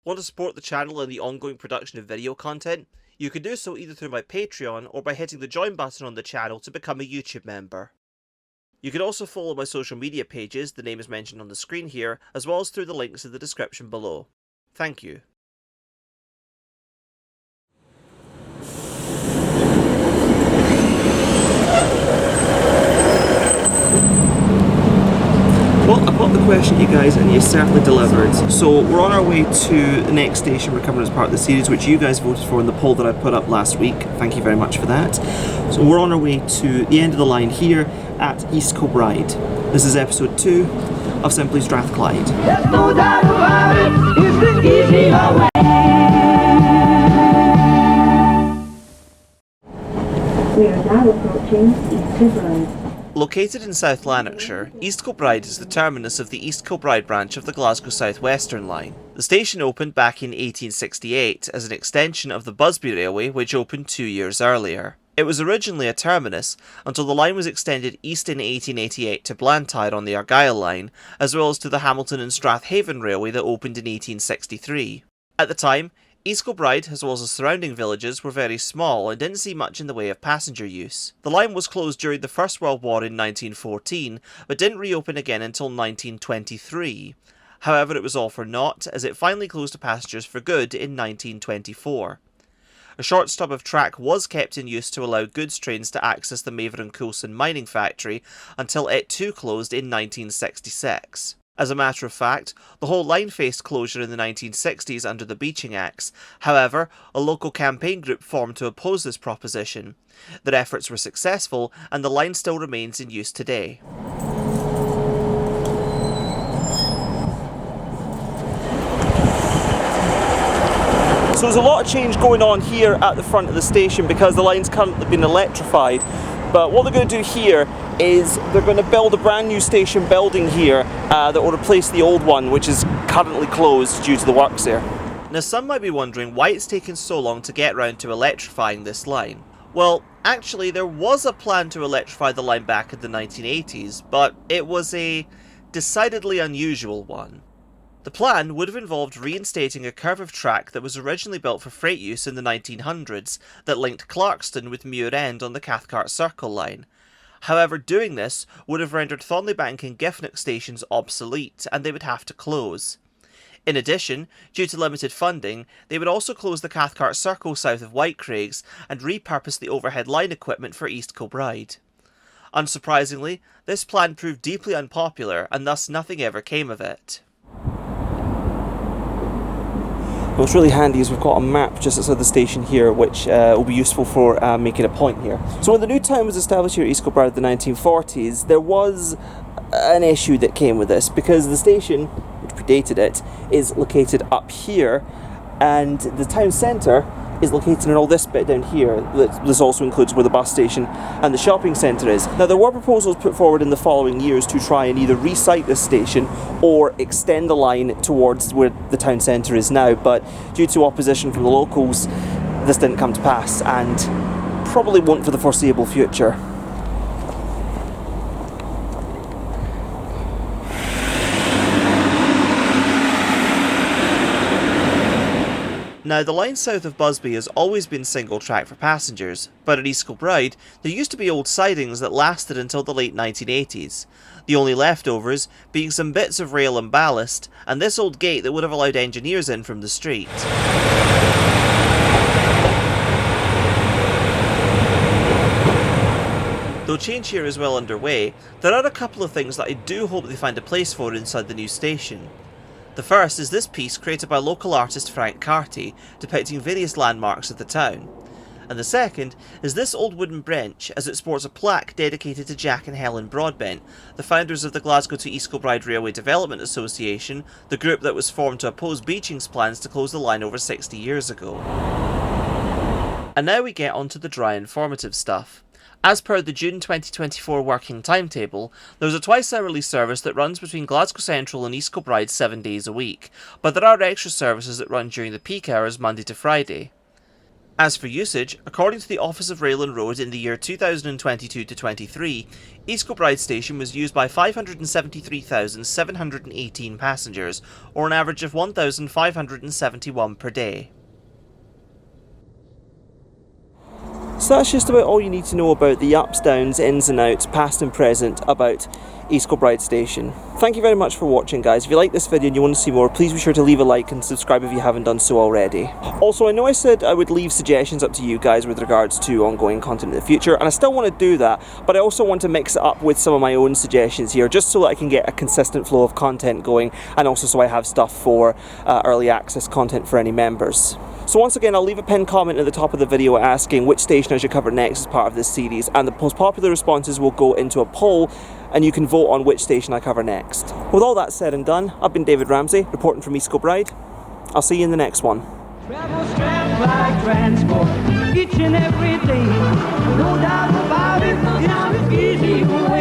Want to support the channel and the ongoing production of video content? You can do so either through my Patreon or by hitting the join button on the channel to become a YouTube member. You can also follow my social media pages, the name is mentioned on the screen here, as well as through the links in the description below. Thank you. Well, I popped the question to you guys and you certainly delivered. So we're on our way to the next station we're covering as part of the series, which you guys voted for in the poll that I put up last week. Thank you very much for that. So we're on our way to the end of the line here at East Kilbride. This is episode 2 of Simply Strathclyde. There's no doubt about it, it's the easier way. We are now approaching East Kilbride. Located in South Lanarkshire, East Kilbride is the terminus of the East Kilbride branch of the Glasgow South Western line. The station opened back in 1868 as an extension of the Busby Railway, which opened 2 years earlier. It was originally a terminus until the line was extended east in 1888 to Blantyre on the Argyll line, as well as to the Hamilton and Strathaven Railway that opened in 1863. At the time, East Kilbride, as well as the surrounding villages, were very small and didn't see much in the way of passenger use. The line was closed during the First World War in 1914, but didn't reopen again until 1923. However, it was all for naught, as it finally closed to passengers for good in 1924. A short stub of track was kept in use to allow goods trains to access the Maver and Coulson mining factory until it too closed in 1966. As a matter of fact, the whole line faced closure in the 1960s under the Beeching Acts. However, a local campaign group formed to oppose this proposition. Their efforts were successful, and the line still remains in use today. So there's a lot of change going on here at the front of the station because the line's currently been electrified. But what they're going to do here is they're going to build a brand new station building here that will replace the old one, which is currently closed due to the works there. Now some might be wondering why it's taken so long to get round to electrifying this line. Well, actually there was a plan to electrify the line back in the 1980s, but it was a decidedly unusual one. The plan would have involved reinstating a curve of track that was originally built for freight use in the 1900s that linked Clarkston with Muir End on the Cathcart Circle line. However, doing this would have rendered Thornleybank and Giffnock stations obsolete, and they would have to close. In addition, due to limited funding, they would also close the Cathcart Circle south of Whitecraigs and repurpose the overhead line equipment for East Kilbride. Unsurprisingly, this plan proved deeply unpopular, and thus nothing ever came of it. What's really handy is we've got a map just outside the station here, which will be useful for making a point here. So when the new town was established here at East Kilbride in the 1940s, there was an issue that came with this, because the station, which predated it, is located up here, and the town centre is located in all this bit down here. This also includes where the bus station and the shopping centre is. Now there were proposals put forward in the following years to try and either resite this station or extend the line towards where the town centre is now, but due to opposition from the locals, this didn't come to pass and probably won't for the foreseeable future. Now, the line south of Busby has always been single track for passengers, but at East Kilbride, there used to be old sidings that lasted until the late 1980s. The only leftovers being some bits of rail and ballast, and this old gate that would have allowed engineers in from the street. Though change here is well underway, there are a couple of things that I do hope they find a place for inside the new station. The first is this piece created by local artist Frank Carty, depicting various landmarks of the town. And the second is this old wooden bench, as it sports a plaque dedicated to Jack and Helen Broadbent, the founders of the Glasgow to East Kilbride Railway Development Association, the group that was formed to oppose Beeching's plans to close the line over 60 years ago. And now we get on to the dry informative stuff. As per the June 2024 working timetable, there is a twice-hourly service that runs between Glasgow Central and East Kilbride 7 days a week, but there are extra services that run during the peak hours Monday to Friday. As for usage, according to the Office of Rail and Road in the year 2022-23, East Kilbride Station was used by 573,718 passengers, or an average of 1,571 per day. So that's just about all you need to know about the ups, downs, ins and outs, past and present, about East Kilbride Station. Thank you very much for watching, guys. If you like this video and you want to see more, please be sure to leave a like and subscribe if you haven't done so already. Also, I know I said I would leave suggestions up to you guys with regards to ongoing content in the future, and I still want to do that, but I also want to mix it up with some of my own suggestions here, just so that I can get a consistent flow of content going, and also so I have stuff for early access content for any members. So once again, I'll leave a pinned comment at the top of the video asking which station I should cover next as part of this series, and the most popular responses will go into a poll, and you can vote on which station I cover next. With all that said and done, I've been David Ramsey, reporting from East Kilbride. I'll see you in the next one. Travel Strathclyde transport each and every day. No doubt about it, it's the easy way.